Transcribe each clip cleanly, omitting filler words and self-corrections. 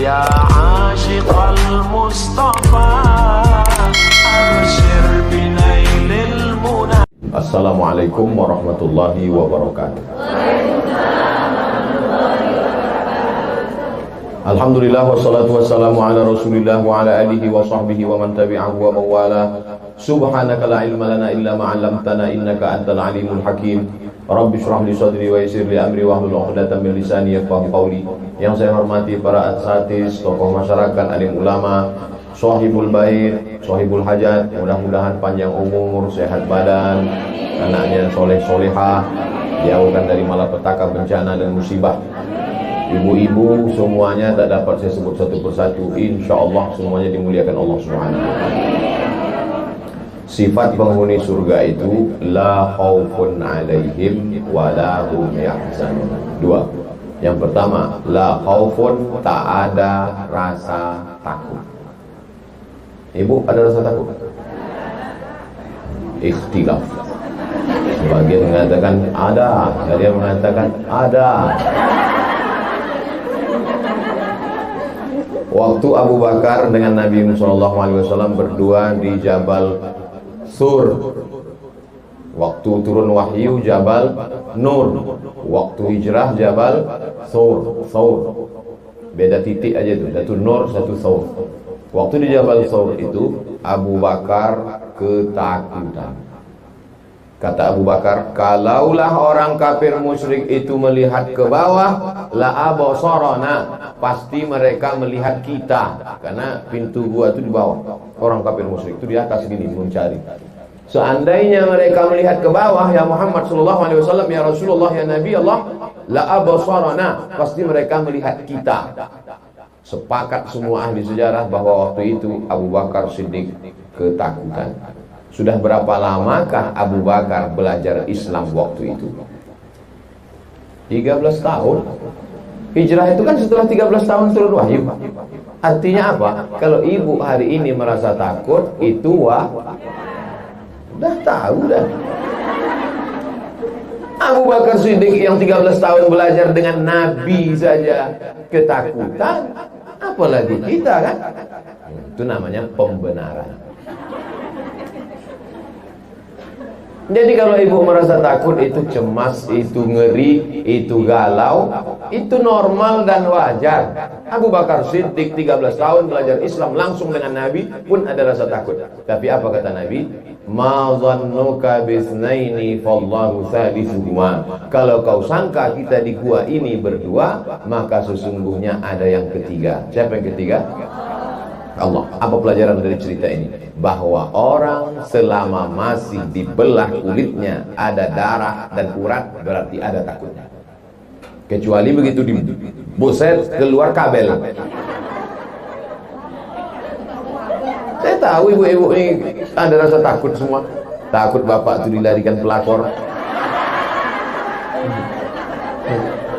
يا عاشق المصطفى أبشر بنيل المنى. Assalamualaikum warahmatullahi wabarakatuh. Alhamdulillah wassalatu wassalamu ala rasulillah wa ala alihi wa sahbihi wa man tabi'ahu wa mawala. Subhanaka la ilma lana illa ma 'allamtana innaka antal alimul hakim. Rabbi shrah li sadri wa yassir li amri wahlul 'uqdatam min lisani yafqahu qawli. Yang saya hormati para asatidz, tokoh masyarakat, alim ulama, sahibul bait, sahibul hajat, mudah-mudahan panjang umur, sehat badan, anaknya soleh solehah, jauhkan dari malapetaka, bencana dan musibah. Ibu-ibu semuanya tak dapat saya sebut satu persatu, insyaallah semuanya dimuliakan Allah Subhanahu wa taala. Sifat penghuni surga itu la khaufun 'alaihim wa la hum yahzanun. Dua. Yang pertama, la khaufun, tak ada rasa takut. Ibu, ada rasa takut? Ikhtilaf. Sebagian mengatakan ada, ada yang mengatakan ada. Waktu Abu Bakar dengan Nabi SAW berdua di Jabal Sur, waktu turun wahyu Jabal Nur, waktu hijrah Jabal Sur. Beda titik aja tuh, satu Nur, satu Sur. Waktu di Jabal Sur itu Abu Bakar ketakutan. Kata Abu Bakar, kalaulah orang kafir musyrik itu melihat ke bawah, la abasarana, pasti mereka melihat kita, karena pintu gua itu di bawah. Orang kafir musyrik itu di atas gini mencari. Seandainya mereka melihat ke bawah, ya Muhammad sallallahu alaihi wasallam, ya Rasulullah, ya Nabi Allah, la abasarana, pasti mereka melihat kita. Sepakat semua ahli sejarah bahwa waktu itu Abu Bakar Siddiq ketakutan. Sudah berapa lamakah Abu Bakar belajar Islam waktu itu? 13 tahun. Hijrah itu kan setelah 13 tahun turun wahyu. Artinya apa? Kalau ibu hari ini merasa takut, itu udah tahu dah. Abu Bakar Siddiq yang 13 tahun belajar dengan Nabi saja ketakutan, apalagi kita kan? Itu namanya pembenaran. Jadi kalau ibu merasa takut, itu cemas, itu ngeri, itu galau, itu normal dan wajar. Abu Bakar Siddiq 13 tahun belajar Islam langsung dengan Nabi pun ada rasa takut. Tapi apa kata Nabi? Ma dhannuka bisnaini fallahu thalithuhuma. Kalau kau sangka kita di gua ini berdua, maka sesungguhnya ada yang ketiga. Siapa yang ketiga? Allah. Apa pelajaran dari cerita ini? Bahwa orang selama masih dibelah kulitnya, ada darah dan urat, berarti ada takutnya. Kecuali begitu dibuset keluar kabel. Saya tahu ibu-ibu ini ada rasa takut semua. Takut bapak itu dilarikan pelakor.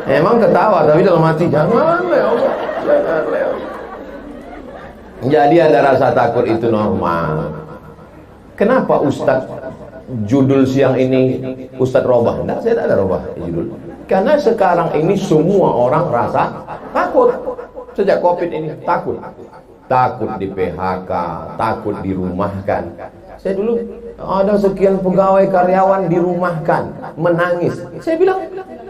Emang ketawa, tapi dalam hati jangan ya Allah, jangan ya Allah. Jadi ada rasa takut itu normal. Kenapa Ustadz judul siang ini Ustadz Robah? Enggak, saya tak ada Robah judul. Karena sekarang ini semua orang rasa takut. Sejak Covid ini takut. Takut di PHK, takut dirumahkan. Saya dulu ada sekian pegawai karyawan dirumahkan, menangis. Saya bilang,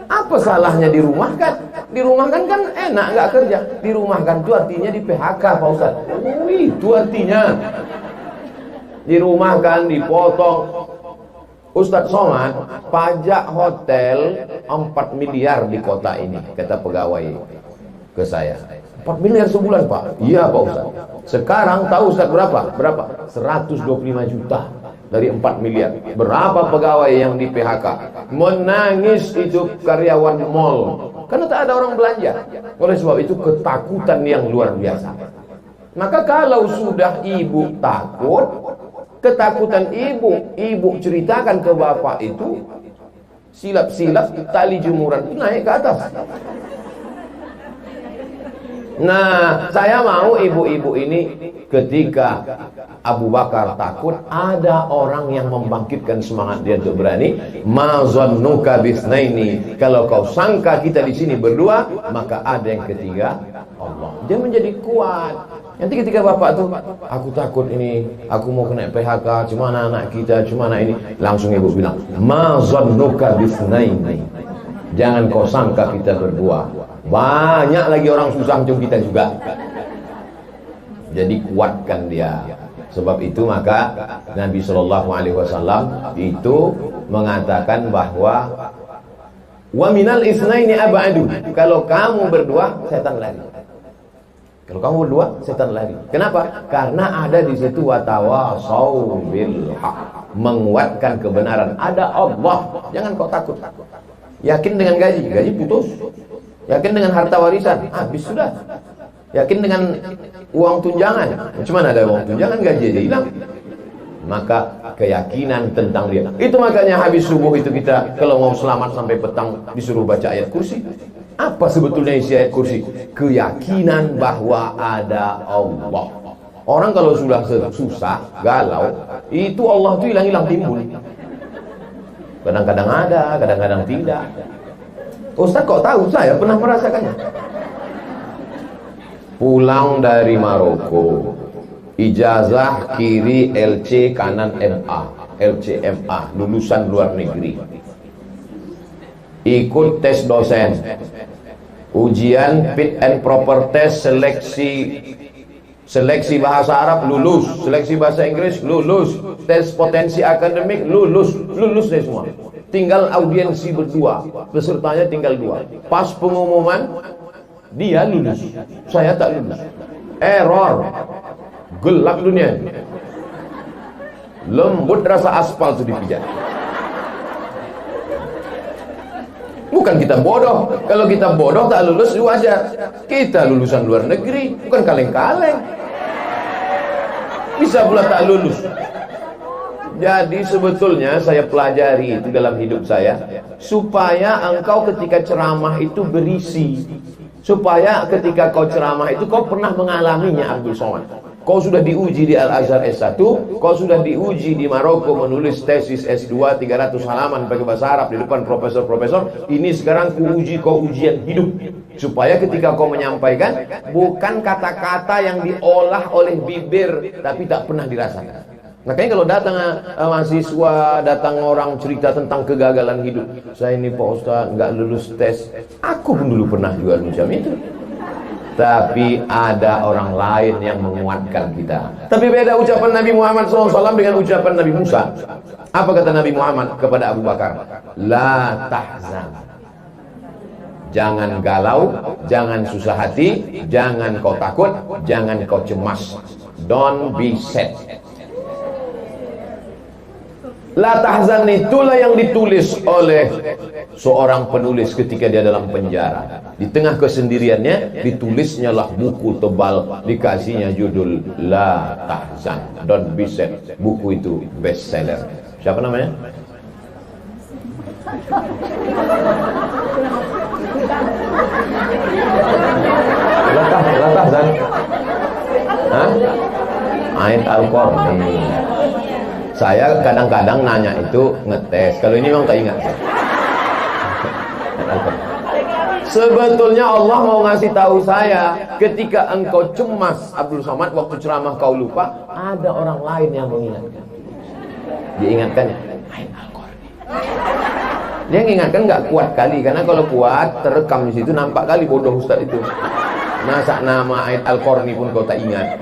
apa salahnya dirumahkan? Dirumahkan kan enak, nggak kerja. Dirumahkan itu artinya di PHK, Pak Ustaz. Itu artinya dirumahkan, dipotong. Ustadz Somad, pajak hotel 4 miliar di kota ini, kata pegawai ke saya. 4 miliar sebulan, Pak? Iya, Pak Ustaz. Sekarang tahu Ustaz berapa? 125 juta dari 4 miliar. Berapa pegawai yang di PHK? Menangis itu karyawan mall. Karena tak ada orang belanja. Oleh sebab itu ketakutan yang luar biasa. Maka kalau sudah ibu takut, ketakutan ibu ceritakan ke bapak itu, silap-silap tali jemuran itu naik ke atas. Nah, saya mau ibu-ibu ini ketika Abu Bakar takut, ada orang yang membangkitkan semangat dia untuk berani. Ma zannuka bisnaini, kalau kau sangka kita di sini berdua, maka ada yang ketiga, Allah. Dia menjadi kuat. Nanti ketika bapak tuh, aku takut ini, aku mau kena PHK, cuma anak kita, cuma anak ini, langsung ibu bilang, ma zannuka bisnaini, jangan kau sangka kita berdua. Banyak lagi orang susah macam kita juga. Jadi kuatkan dia. Sebab itu maka Nabi Shallallahu Alaihi Wasallam itu mengatakan bahwa wa minal isnaini abadu. Kalau kamu berdua, setan lari. Kalau kamu berdua, setan lari. Kenapa? Karena ada di situ watawasau bil haq, menguatkan kebenaran. Ada Allah, jangan kau takut. Yakin dengan gaji putus. Yakin dengan harta warisan, habis sudah. Yakin dengan uang tunjangan, cuman ada uang tunjangan, gaji aja hilang. Maka keyakinan tentang dia. Itu makanya habis subuh itu kita kalau mau selamat sampai petang disuruh baca ayat kursi. Apa sebetulnya isi ayat kursi? Keyakinan bahwa ada Allah. Orang kalau sudah susah, galau, itu Allah itu hilang-hilang timbul. Kadang-kadang ada, kadang-kadang tidak. Ustaz kok tahu? Saya pernah merasakannya. Pulang dari Maroko, ijazah kiri LC, kanan MA, LCMA, lulusan luar negeri. Ikut tes dosen, ujian fit and proper test, seleksi bahasa Arab lulus, seleksi bahasa Inggris lulus, tes potensi akademik lulus deh semua. Tinggal audiensi berdua, pesertanya tinggal 2. Pas pengumuman, dia lulus, saya tak lulus. Error, gelap dunia. Lembut rasa aspal itu dipijat. Bukan kita bodoh. Kalau kita bodoh tak lulus wajar. Kita lulusan luar negeri, bukan kaleng-kaleng. Bisa pula tak lulus. Jadi sebetulnya saya pelajari itu dalam hidup saya, supaya engkau ketika ceramah itu berisi, supaya ketika kau ceramah itu kau pernah mengalaminya. Abdul Somad, kau sudah diuji di Al-Azhar S1, kau sudah diuji di Maroko menulis tesis S2 300 halaman pakai bahasa Arab di depan profesor-profesor. Ini sekarang kuuji kau ujian hidup, supaya ketika kau menyampaikan bukan kata-kata yang diolah oleh bibir tapi tak pernah dirasakan. Makanya kalau datang mahasiswa, datang orang cerita tentang kegagalan hidup, saya ini Pak Ustaz nggak lulus tes. Aku pun dulu pernah juga macam itu. Tapi ada orang lain yang menguatkan kita. Tapi beda ucapan Nabi Muhammad SAW dengan ucapan Nabi Musa. Apa kata Nabi Muhammad kepada Abu Bakar? La tahzan. Jangan galau, jangan susah hati, jangan kau takut, jangan kau cemas. Don't be sad. La tahzan itulah yang ditulis oleh seorang penulis ketika dia dalam penjara. Di tengah kesendiriannya ditulisnya lah buku tebal, dikasihnya judul La Tahzan, Don't Be Sad. Buku itu bestseller. Siapa namanya? La Tahzan. Hah? Ayat Al-Qur'an. Saya kadang-kadang nanya itu ngetes. Kalau ini memang tak ingat. Sebetulnya Allah mau ngasih tahu saya, ketika engkau cemas Abdul Somad waktu ceramah kau lupa, ada orang lain yang mengingatkan. Diingatkannya ayat Al-Qur'an. Dia mengingatkan nggak kuat kali, karena kalau kuat terekam di situ nampak kali bodoh Ustaz itu. Masa nama ayat Al-Qur'an pun kau tak ingat.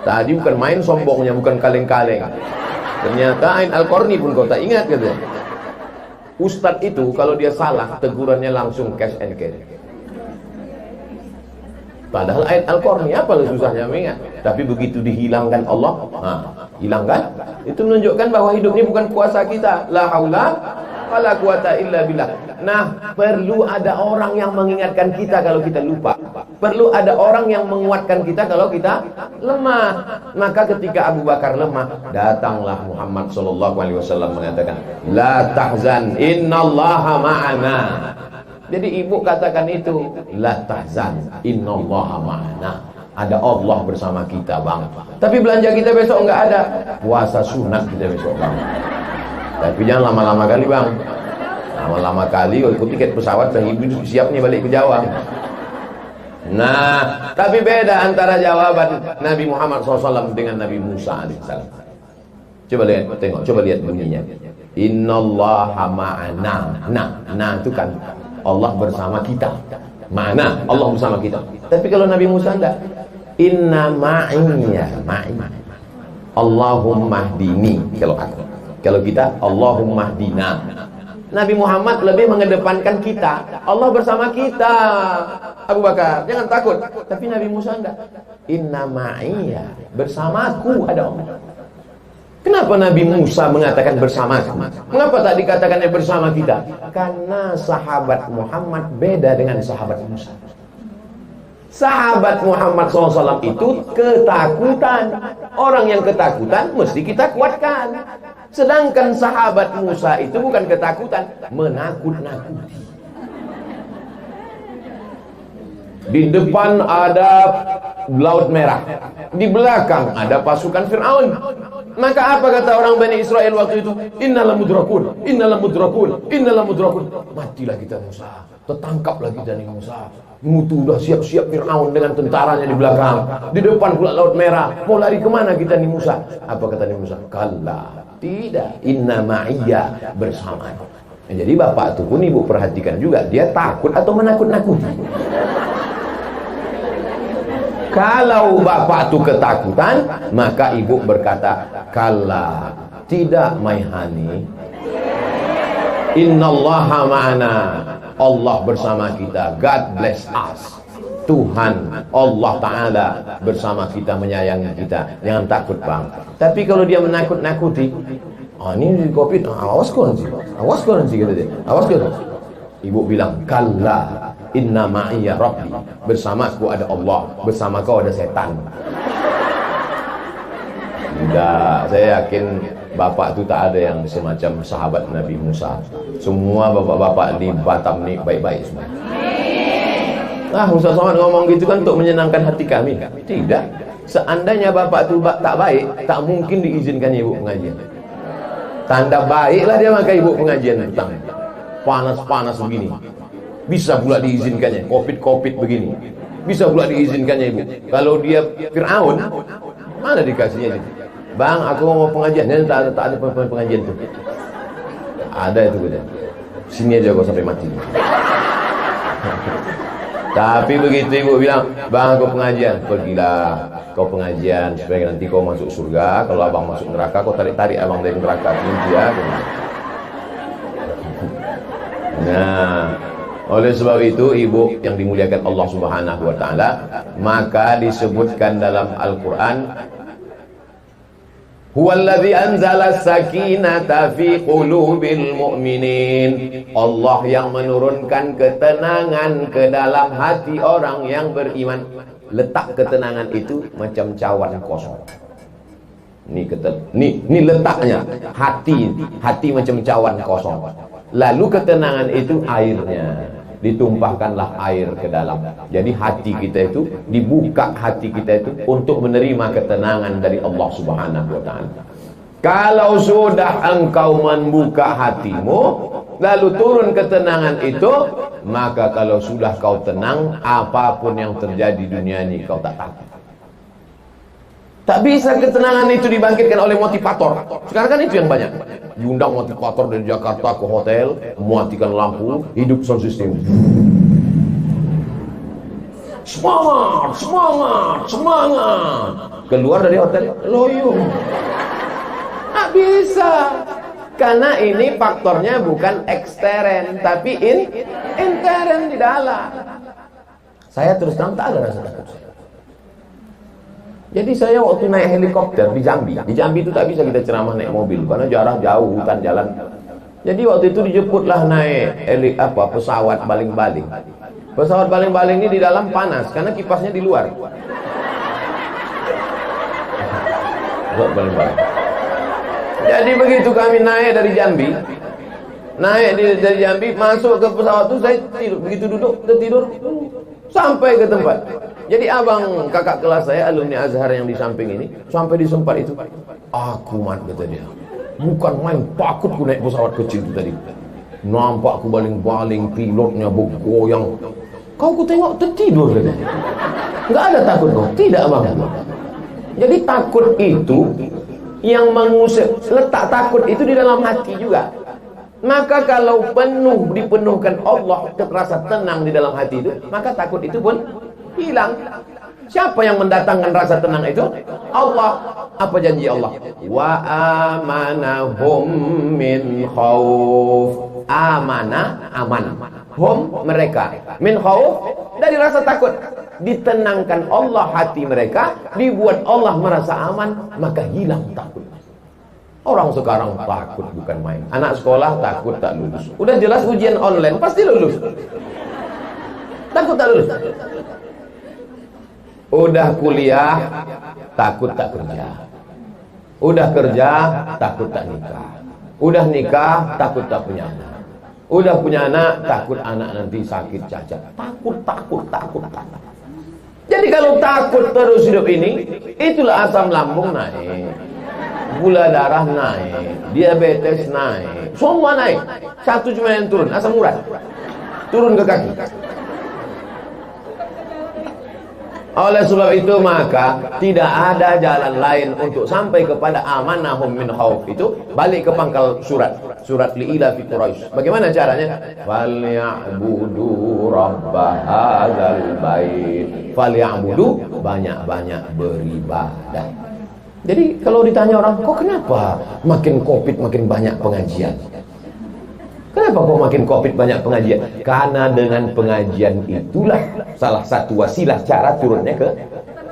Tadi bukan main sombongnya, bukan kaleng-kaleng. Ternyata ayat Al-Qur'an pun kau tak ingat, katanya. Ustadz itu kalau dia salah, tegurannya langsung cash and carry. Padahal ayat Al-Qur'an apa susahnya mengingat. Tapi begitu dihilangkan Allah, hilangkan, itu menunjukkan bahwa hidup ini bukan kuasa kita. La haula wala quwata illa billah. Nah, perlu ada orang yang mengingatkan kita kalau kita lupa. Perlu ada orang yang menguatkan kita kalau kita lemah. Maka ketika Abu Bakar lemah, datanglah Muhammad sallallahu alaihi wasallam mengatakan, "La tahzan, innallaha ma'ana." Jadi ibu katakan itu, la tahzan, innallaha ma'ana. Ada Allah bersama kita, Bang. Tapi belanja kita besok enggak ada. Puasa sunat kita besok, Bang. Tapi jangan lama-lama kali, Bang. Lama-lama kali kalau ikut tiket pesawat dan ibu siap nih balik ke Jawa. Nah, tapi beda antara jawaban Nabi Muhammad SAW dengan Nabi Musa alaihissalam. Coba lihat, tengok, coba lihat bunyinya. Innallaha ma'ana. Nah itu kan Allah bersama kita. Ma'ana, Allah bersama kita. Tapi kalau Nabi Musa enggak. Inna ma'iyya ma'i. Allahumma hdini. Kalau kita Allahumma hdina. Nabi Muhammad lebih mengedepankan kita. Allah bersama kita. Abu Bakar, jangan takut. Tapi Nabi Musa enggak. Inna ma'iyya, bersamaku ada Allah. Kenapa Nabi Musa mengatakan bersamaku? Mengapa tak dikatakannya bersama kita? Karena sahabat Muhammad beda dengan sahabat Musa. Sahabat Muhammad SAW itu ketakutan. Orang yang ketakutan mesti kita kuatkan. Sedangkan sahabat Musa itu bukan ketakutan, menakut-nakuti. Di depan ada Laut Merah, di belakang ada pasukan Fir'aun. Maka apa kata orang Bani Israel waktu itu? Innala mudrakun, innala mudrakun, innala mudrakun. Matilah kita Musa, tertangkaplah kita nih Musa. Mutu udah siap-siap Fir'aun dengan tentaranya di belakang. Di depan pula Laut Merah. Mau lari kemana kita nih Musa? Apa kata nih Musa? Kalla, tidak, inna ma'iyya, bersama. Nah, jadi bapak itu pun ibu perhatikan juga, dia takut atau menakut-nakuti. Kalau bapak itu ketakutan, maka ibu berkata, kalla, tidak my honey. Innallaha ma'ana. Allah bersama kita. God bless us. Tuhan Allah Ta'ala bersama kita, menyayangi kita. Jangan takut, Bang. Tapi kalau dia menakut-nakuti, ini COVID, awas kau nanti, kata dia. Awas kau. Ibu bilang, kalla, inna ma'iyya rabbi. Bersamaku ada Allah, bersama kau ada setan. Tidak, saya yakin bapak itu tak ada yang semacam sahabat Nabi Musa. Semua bapak-bapak di Batam ini baik-baik semua. Ustaz Somad ngomong gitu kan untuk menyenangkan hati kami. Tidak. Seandainya bapak itu tak baik, tak mungkin diizinkan ibu pengajian. Tanda baiklah dia maka ibu pengajian petang. Panas-panas begini. Bisa pula diizinkannya. Covid begini. Bisa pula diizinkannya ibu. Kalau dia Fir'aun, mana dikasihnya itu? Bang, aku mau pengajian. Dan tak ada pengajian tuh. Ada itu kita. Sini aja kau sampai mati. Tapi begitu ibu bilang, bang aku pengajian, pergilah kau pengajian supaya nanti kau masuk surga. Kalau abang masuk neraka, kau tarik-tarik abang dari neraka. Ya. Nah, oleh sebab itu ibu yang dimuliakan Allah Subhanahu wa Ta'ala, maka disebutkan dalam Al-Quran, huwallazi anzala sakinata fi qulubil mu'minin. Allah yang menurunkan ketenangan ke dalam hati orang yang beriman. Letak ketenangan itu macam cawan kosong. Ini letaknya. Hati macam cawan kosong. Lalu ketenangan itu airnya. Ditumpahkanlah air ke dalam. Jadi hati kita itu dibuka, hati kita itu untuk menerima ketenangan dari Allah Subhanahu wa Ta'ala. Kalau sudah engkau membuka hatimu, lalu turun ketenangan itu, maka kalau sudah kau tenang, apapun yang terjadi di dunia ini kau tak takut. Tak bisa ketenangan itu dibangkitkan oleh motivator. Sekarang kan itu yang banyak. Diundang motivator dari Jakarta ke hotel, mematikan lampu, hidup sound system. Semangat, semangat, semangat. Keluar dari hotel, loyong. Tak bisa. Karena ini faktornya bukan ekstern, tapi intern di dalam. Saya terus terang tak ada rasa takut. Jadi saya waktu naik helikopter di Jambi itu tak bisa kita ceramah naik mobil karena jarak jauh, hutan jalan. Jadi waktu itu dijemputlah naik pesawat baling-baling. Pesawat baling-baling ini di dalam panas karena kipasnya di luar. Baling-baling. Jadi begitu kami naik dari Jambi, Naik dari Jambi, masuk ke pesawat itu saya tidur. Begitu duduk, tertidur sampai ke tempat. Jadi abang kakak kelas saya, alumni Azhar yang di samping ini, sampai di tempat itu, aku mat kata dia. Bukan main takut ku naik pesawat kecil itu tadi. Nampak aku baling-baling, pilotnya bergoyang. Kau ku tengok tertidur kata. Enggak ada takut kau. Tidak abang. Jadi takut itu yang mengusir, letak takut itu di dalam hati juga. Maka kalau dipenuhkan Allah, rasa tenang di dalam hati itu, maka takut itu pun hilang. Siapa yang mendatangkan rasa tenang itu? Allah. Apa janji Allah? Wa amanahum min khauf. Amanah, aman. Hum, mereka. Min khauf, dari rasa takut. Ditenangkan Allah hati mereka, dibuat Allah merasa aman, maka hilang takut. Orang sekarang takut bukan main. Anak sekolah takut tak lulus. Udah jelas ujian online pasti lulus. Takut tak lulus. Udah kuliah takut tak kerja. Udah kerja takut tak nikah. Udah nikah takut tak punya anak. Udah punya anak takut anak nanti sakit cacat. Takut. Jadi kalau takut terus hidup ini, itulah asam lambung naik, gula darah naik, diabetes naik, semua naik. Satu cuma yang turun, asam urat turun ke kaki. Oleh sebab itu maka tidak ada jalan lain untuk sampai kepada amanahum min khauf itu, balik ke pangkal surat li'ila fi Quraisy. Bagaimana caranya? Falyabudu rabb hadzal bait. Falyabudu, banyak-banyak beribadah. Jadi kalau ditanya orang, kok kenapa makin Covid makin banyak pengajian? Kenapa kok makin Covid banyak pengajian? Karena dengan pengajian itulah salah satu wasilah cara turunnya ke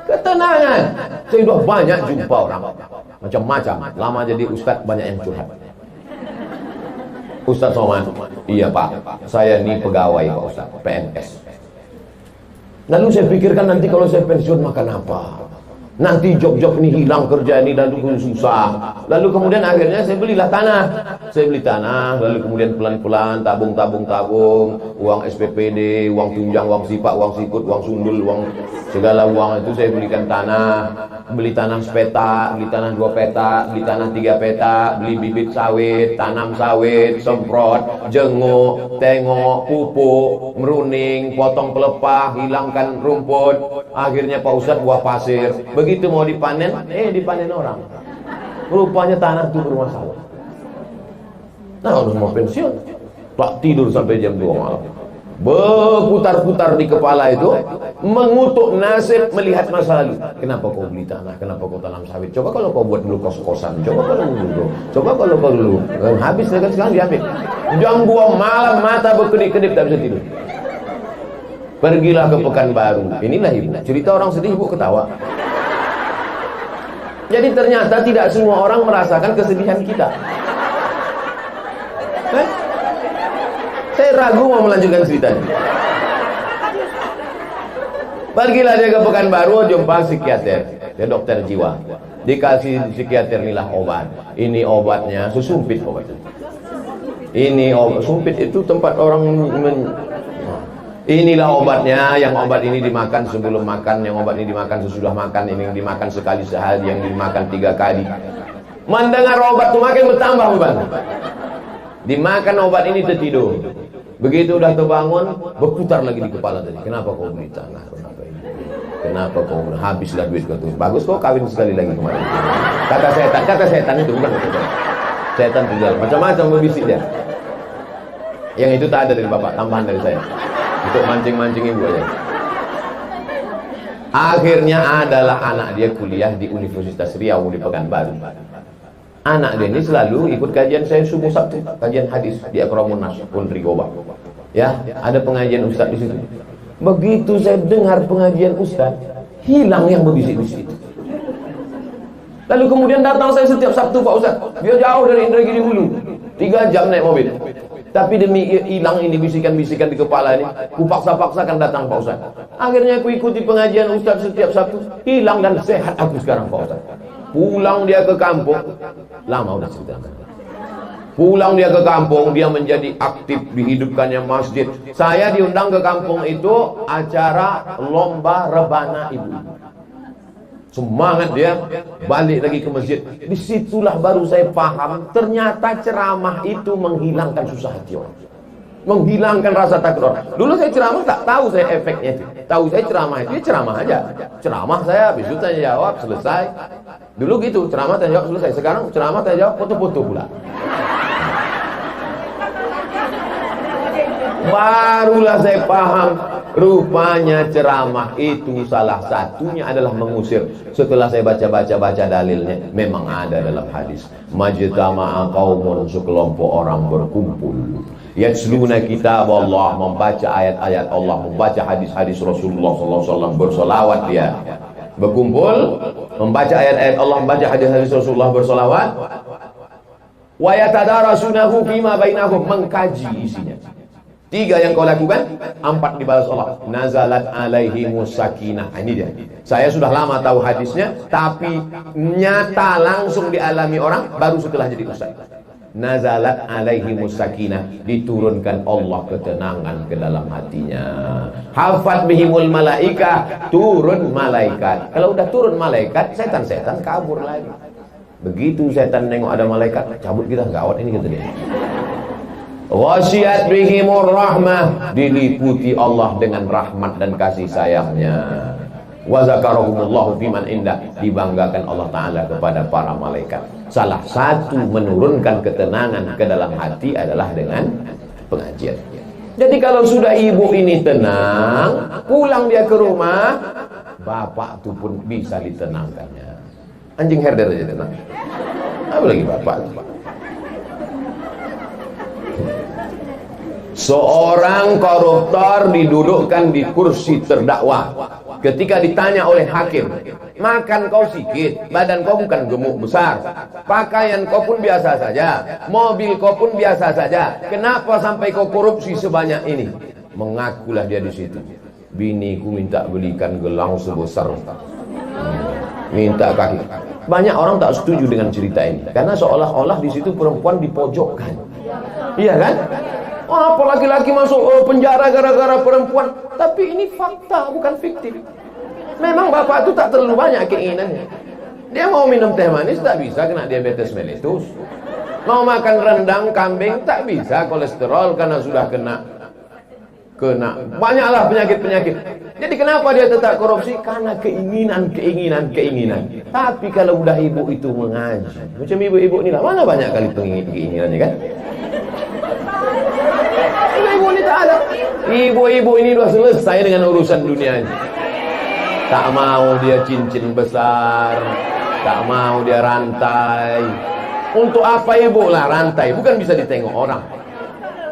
ketenangan. Saya sudah banyak jumpa orang macam-macam. Lama jadi ustaz banyak yang curhat. Ustaz Somad, iya Pak, saya ini pegawai Pak Ustaz, PNS. Lalu saya pikirkan nanti kalau saya pensiun makan apa? Nanti job-job ini hilang, kerja ini dan susah. Lalu kemudian akhirnya saya belilah tanah. Saya beli tanah, lalu kemudian pelan-pelan tabung, uang SPPD, uang tunjang, uang sipak, uang sikut, uang sundul, uang segala uang itu saya belikan tanah. Beli tanah sepeta, beli tanah 2 peta, beli tanah 3 peta, beli bibit sawit, tanam sawit, semprot, jenguk, tengok, pupuk, meruning, potong pelepah, hilangkan rumput. Akhirnya Pak Ustadz buah pasir. Begitu mau dipanen, dipanen orang. Rupanya tanah itu bermasalah. Nah, harus mau pensiun, tak tidur sampai jam 2 malam. Berputar-putar di kepala itu, mengutuk nasib, melihat masa lalu. Kenapa kau beli tanah? Kenapa kau tanam sawit? Coba kalau kau buat dulu kos-kosan. Coba kalau kau dulu. Habis sekarang diambil. Jam 2 malam mata berkedip-kedip tak bisa tidur. Pergilah ke Pekanbaru. Inilah ibu. Cerita orang sedih, ibu ketawa. Jadi ternyata tidak semua orang merasakan kesedihan kita. Saya ragu mau melanjutkan ceritanya. Pergilah dia ke Pekanbaru, jumpa psikiater, dia dokter jiwa. Dikasih psikiater inilah obat. Ini obatnya, susumpit obatnya. Ini obat sumpit itu tempat orang inilah obatnya, yang obat ini dimakan sebelum makan, yang obat ini dimakan sesudah makan, ini yang dimakan sekali sehari, yang dimakan 3 kali. Mendengar obat itu makin bertambah beban. Dimakan obat ini tertidur. Begitu udah terbangun, berputar lagi di kepala tadi. Kenapa kau beli tanah? Kenapa kau habislah duit kau? Bagus kau kawin sekali lagi kemarin. Kata setan itu bukan kata setan itu macam-macam berbisik dia. Yang itu tak ada dari bapak, tambahan dari saya. Untuk mancing-mancing ibu aja. Akhirnya adalah anak dia kuliah di Universitas Riau di Pekanbaru. Anak dia ini selalu ikut kajian saya subuh Sabtu, kajian hadis di Akramun Nas Pundri Goba. Ya, ada pengajian ustaz di situ. Begitu saya dengar pengajian ustaz, hilang yang berbisik-bisik itu. Lalu kemudian datang saya setiap Sabtu Pak Ustaz. Dia jauh dari Indragiri Hulu, 3 jam naik mobil. Tapi demi hilang ini bisikan-bisikan di kepala ini, ku paksa-paksakan datang Pak Ustaz. Akhirnya aku ikuti pengajian Ustaz setiap Sabtu, hilang dan sehat aku sekarang Pak Ustaz. Pulang dia ke kampung, lama udah cerita. Pulang dia ke kampung, dia menjadi aktif, dihidupkannya masjid. Saya diundang ke kampung itu acara lomba rebana ibu-ibu. Semangat dia, balik lagi ke masjid. Disitulah baru saya paham, ternyata ceramah itu menghilangkan susah hati orang, menghilangkan rasa takut orang. Dulu saya ceramah tak tahu saya efeknya itu. Tahu saya ceramah itu ya ceramah aja. Ceramah saya habis itu tanya jawab selesai. Dulu gitu, ceramah tanya jawab selesai. Sekarang ceramah tanya jawab foto-foto pula. Barulah saya paham, rupanya ceramah itu salah satunya adalah mengusir. Setelah saya baca dalilnya, memang ada dalam hadis. Majtama'a qaumun, sekelompok orang berkumpul. Yatsluna kitab Allah, membaca ayat-ayat Allah, membaca hadis-hadis Rasulullah SAW, bersolawat dia. Berkumpul, membaca ayat-ayat Allah, membaca hadis-hadis Rasulullah, bersolawat. Wa yatadarasunahu fima bainahum, mengkaji isinya. 3 yang kau lakukan, 4 dibalas Allah. Nazalat alaihimus sakinah. Ini dia. Saya sudah lama tahu hadisnya, tapi nyata langsung dialami orang baru setelah jadi ustaz. Nazalat alaihimus sakinah, diturunkan Allah ketenangan ke dalam hatinya. Hafat bihimul malaika, turun malaikat. Kalau udah turun malaikat, setan-setan kabur lagi. Begitu setan nengok ada malaikat, cabut kita, gawat ini kata dia. Ghasyiyat bihimur rahmah, diliputi Allah dengan rahmat dan kasih sayangnya. Wa zakarahumullahu fiman indah, dibanggakan Allah Ta'ala kepada para malaikat. Salah satu menurunkan ketenangan ke dalam hati adalah dengan pengajian. Jadi kalau sudah ibu ini tenang, pulang dia ke rumah, bapak itu pun bisa ditenangkannya. Anjing herder aja tenang, apa lagi bapak itu, Pak? Seorang koruptor didudukkan di kursi terdakwa. Ketika ditanya oleh hakim, makan kau sikit, badan kau bukan gemuk besar, pakaian kau pun biasa saja, mobil kau pun biasa saja, kenapa sampai kau korupsi sebanyak ini? Mengakulah dia di situ. Biniku minta belikan gelang sebesar, minta kaki. Banyak orang tak setuju dengan cerita ini, karena seolah-olah di situ perempuan dipojokkan. Iya kan? Oh, apa laki-laki masuk penjara gara-gara perempuan? Tapi ini fakta, bukan fiktif. Memang bapak itu tak terlalu banyak keinginannya. Dia mau minum teh manis tak bisa, kena diabetes mellitus. Mau makan rendang kambing tak bisa, kolesterol karena sudah kena banyaklah penyakit-penyakit. Jadi kenapa dia tetap korupsi? Karena keinginan. Tapi kalau udah ibu itu mengaji, macam ibu-ibu inilah, mana banyak kali keinginannya kan? Ibu ini tak ada. Ibu-ibu ini sudah selesai dengan urusan dunianya. Tak mau dia cincin besar, tak mau dia rantai. Untuk apa ibu lah rantai? Bukan bisa ditengok orang.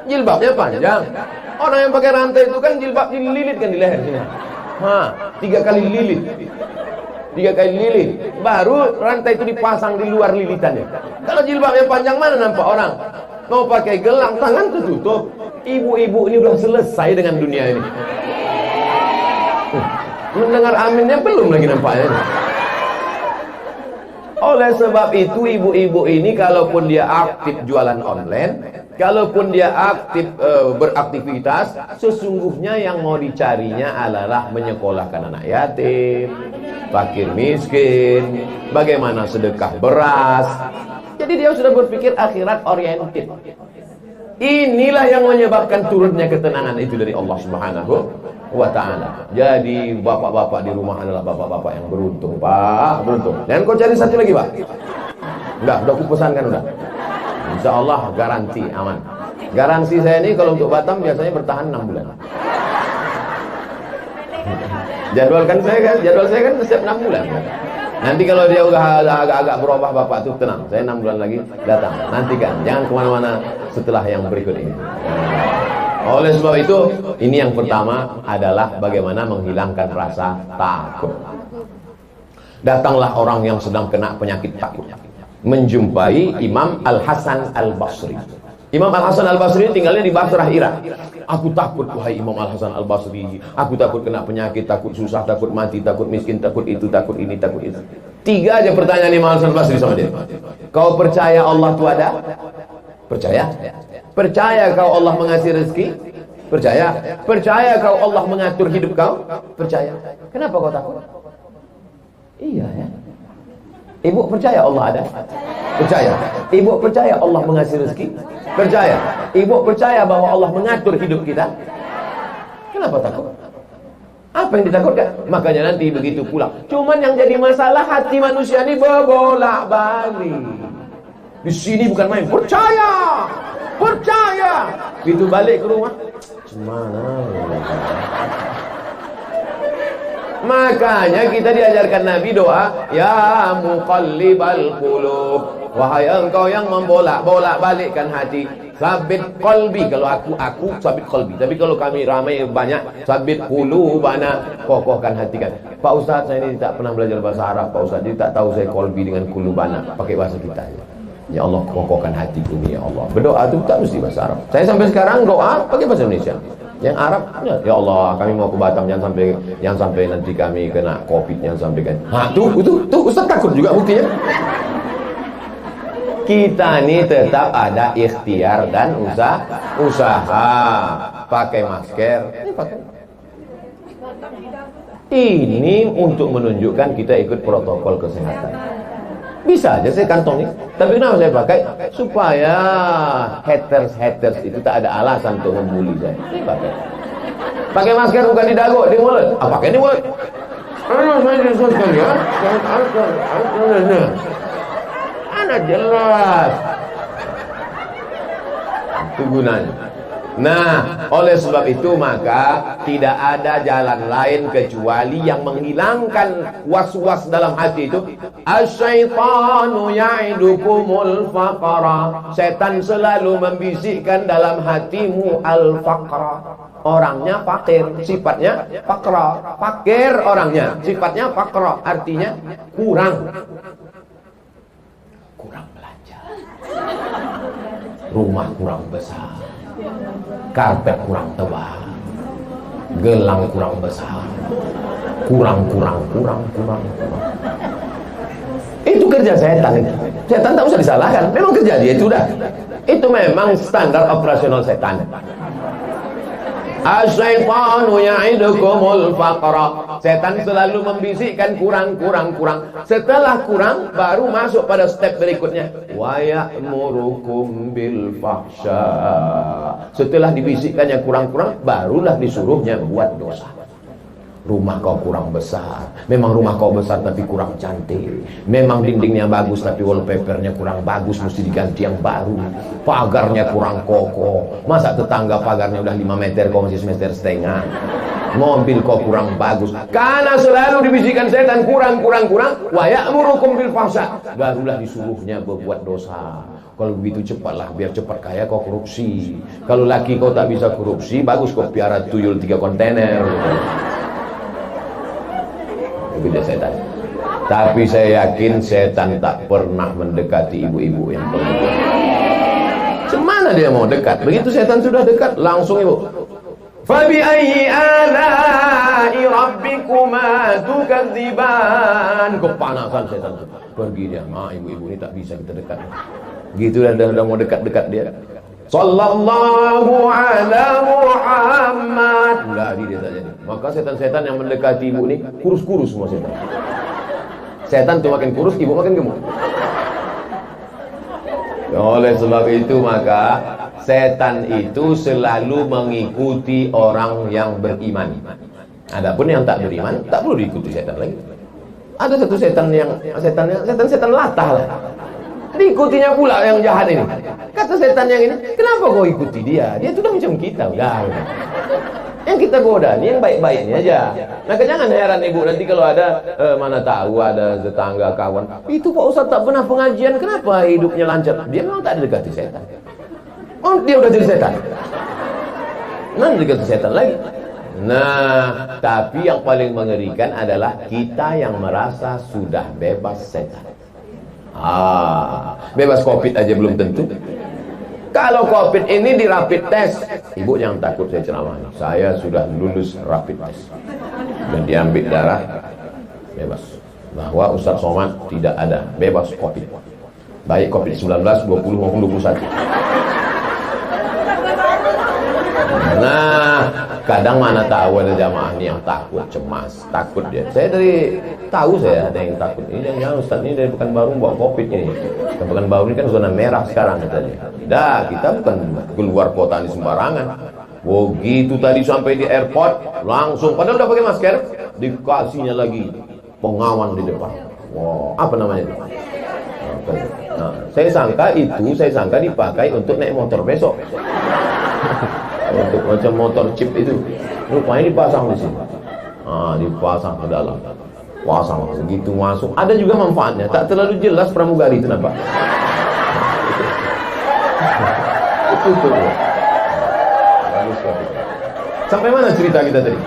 Jilbabnya panjang. Orang yang pakai rantai itu kan jilbab dililit kan di leher sini. 3 kali lilit. 3 kali lilit. Baru rantai itu dipasang di luar lilitannya. Kalau jilbabnya panjang mana nampak orang? Mau pakai gelang, tangan tertutup. Ibu-ibu ini udah selesai dengan dunia ini. Mendengar aminnya belum lagi nampaknya. Oleh sebab itu ibu-ibu ini kalaupun dia aktif jualan online, kalaupun dia aktif beraktivitas, sesungguhnya yang mau dicarinya adalah menyekolahkan anak yatim, fakir miskin, bagaimana sedekah beras. Jadi dia sudah berpikir akhirat oriented. Inilah yang menyebabkan turunnya ketenangan itu dari Allah Subhanahu wa ta'ala. Jadi bapak-bapak di rumah adalah bapak-bapak yang beruntung, Pak, beruntung. Dan kau cari satu lagi, Pak. Udah aku pesankan udah. Insya Allah garansi aman. Garansi saya ini kalau untuk Batam biasanya bertahan 6 bulan. Jadwal saya kan setiap 6 bulan. Nanti kalau dia udah agak-agak berubah, bapak tuh tenang, saya 6 bulan lagi datang. Nantikan, jangan kemana-mana setelah yang berikut ini. Oleh sebab itu, ini yang pertama adalah bagaimana menghilangkan rasa takut. Datanglah orang yang sedang kena penyakit takut, menjumpai Imam Al-Hasan Al-Basri. Imam Al-Hasan Al-Basri tinggalnya di Basrah, Irak. Aku takut, wahai Imam Al-Hasan Al-Basri. Aku takut kena penyakit, takut susah, takut mati, takut miskin, takut itu, takut ini, takut itu. 3 aja pertanyaan Imam Al-Hasan Al-Basri sama dia. Kau percaya Allah itu ada? Percaya? Percaya kau Allah mengasih rezeki? Percaya? Percaya kau Allah mengatur hidup kau? Percaya? Kenapa kau takut? Iya ya. Ibu percaya Allah ada? Percaya? Ibu percaya Allah mengasih rezeki? Percaya? Ibu percaya bahwa Allah mengatur hidup kita? Kenapa takut? Apa yang ditakutkan? Makanya nanti begitu pulang. Cuman yang jadi masalah hati manusia ini berbolak-balik. Di sini bukan main. Percaya, percaya. Itu balik ke rumah. Gimana? Makanya kita diajarkan Nabi doa, ya muqallibal qulub, wahai engkau yang membolak-balikkan hati, sabit qalbi. Kalau aku sabit qalbi. Tapi kalau kami ramai banyak, sabit qulubana, kokohkan hati kan. Pak Ustaz, saya ini tak pernah belajar bahasa Arab, Pak Ustaz, jadi tak tahu saya qalbi dengan qulubana. Pakai bahasa kita aja. Ya Allah, kokohkan hatiku ini, ya Allah. Berdoa itu tak mesti bahasa Arab. Saya sampai sekarang doa pakai bahasa Indonesia. Yang Arab, ya Allah, kami mau ke Batam, jangan sampai nanti kami kena Covid, jangan sampai kan. Tuh Ustaz takut juga buktinya. Kita ini tetap ada ikhtiar dan usaha. Pakai masker, ini untuk menunjukkan kita ikut protokol kesehatan. Bisa aja saya kantongi, tapi kenapa saya pakai? Supaya haters itu tak ada alasan untuk membuli saya. Pakai masker bukan di dagu, di mulut. Pakai di mulut. Saya disuskan ya. Ana jelas. Itu gunanya. Nah, oleh sebab itu maka tidak ada jalan lain kecuali yang menghilangkan was-was dalam hati itu. Asyaitanu ya'idukumul faqra. Setan selalu membisikkan dalam hatimu al-faqra. Orangnya fakir, sifatnya faqra. Fakir orangnya, sifatnya faqra. Artinya kurang belanja. Rumah kurang besar, karpet kurang tebal, gelang kurang besar, kurang. Itu kerja setan. Setan tak usah disalahkan, memang kerja dia itu udah. Itu memang standar operasional setan. Asyaitanu ya'idukumul faqra. Setan selalu membisikkan kurang. Setelah kurang baru masuk pada step berikutnya. Wa ya'murukum bil fahsya. Setelah dibisikkannya kurang, barulah disuruhnya buat dosa. Rumah kau kurang besar. Memang rumah kau besar tapi kurang cantik. Memang dindingnya bagus tapi wallpapernya kurang bagus, mesti diganti yang baru. Pagarnya kurang kokoh. Masa tetangga pagarnya udah 5 meter, kau masih 1,5 meter. Mobil kau kurang bagus. Karena selalu dibisikkan setan kurang. Wa ya'murukum bil fahsya. Barulah disuruhnya berbuat dosa. Kalau begitu cepatlah, biar cepat kaya kau korupsi. Kalau laki kau tak bisa korupsi, bagus kau piara tuyul 3 kontainer. Itu setan. Tapi saya yakin setan tak pernah mendekati ibu-ibu yang perempuan. Cemana dia mau dekat? Begitu setan sudah dekat, langsung ibu. Fabi ayyi ala'i rabbikuma tukadziban. Kepanasan setan. Pergi dia. Ibu-ibu ini tak bisa kita dekat. Gitu dah mau dekat-dekat dia. Sallallahu ala Muhammad. Enggak dia saja. Maka setan-setan yang mendekati ibu ini kurus-kurus semua setan. Setan tuh makin kurus, ibu makin gemuk. Oleh sebab itu maka setan itu selalu mengikuti orang yang beriman. Adapun yang tak beriman tak perlu diikuti setan lagi. Ada satu setan yang setan latah lah. Diikutinya pula yang jahat ini. Kata setan yang ini, kenapa kau ikuti dia? Dia sudah macam kita, udah. Yang kita goda ini yang baik-baiknya aja. Nah, jangan heran ibu nanti kalau ada mana tahu ada tetangga kawan. Itu Pak Ustaz tak pernah pengajian, kenapa hidupnya lancar? Dia memang tak didekati setan. Oh, dia udah jadi setan. Nanti didekati setan lagi. Nah, tapi yang paling mengerikan adalah kita yang merasa sudah bebas setan. Bebas Covid aja belum tentu. Kalau Covid ini di rapid test, ibu jangan takut saya ceramah. Saya sudah lulus rapid test dan diambil darah bebas. Bahwa Ustaz Somad tidak ada bebas Covid. Baik Covid-19, 20 maupun 21. Nah, kadang mana tahu ada jamaah ini yang takut, cemas, takut dia. Saya tahu saya ada yang takut. Ini jangan Ustaz ini dari Pekanbaru bawa Covid ini. Pekanbaru ini kan zona merah sekarang katanya. Dah, kita bukan keluar kota ini sembarangan. Begitu tadi sampai di airport, langsung padahal udah pakai masker, dikasihnya lagi pengawan di depan. Wow, apa namanya itu? Nah, saya sangka dipakai untuk naik motor besok. Untuk macam motor chip itu, rupanya dipasang di sini. Ah, dipasang ke dalam, pasang segitu masuk. Ada juga manfaatnya, tak terlalu jelas pramugari itu nampak. Itu. Sampai mana cerita kita tadi?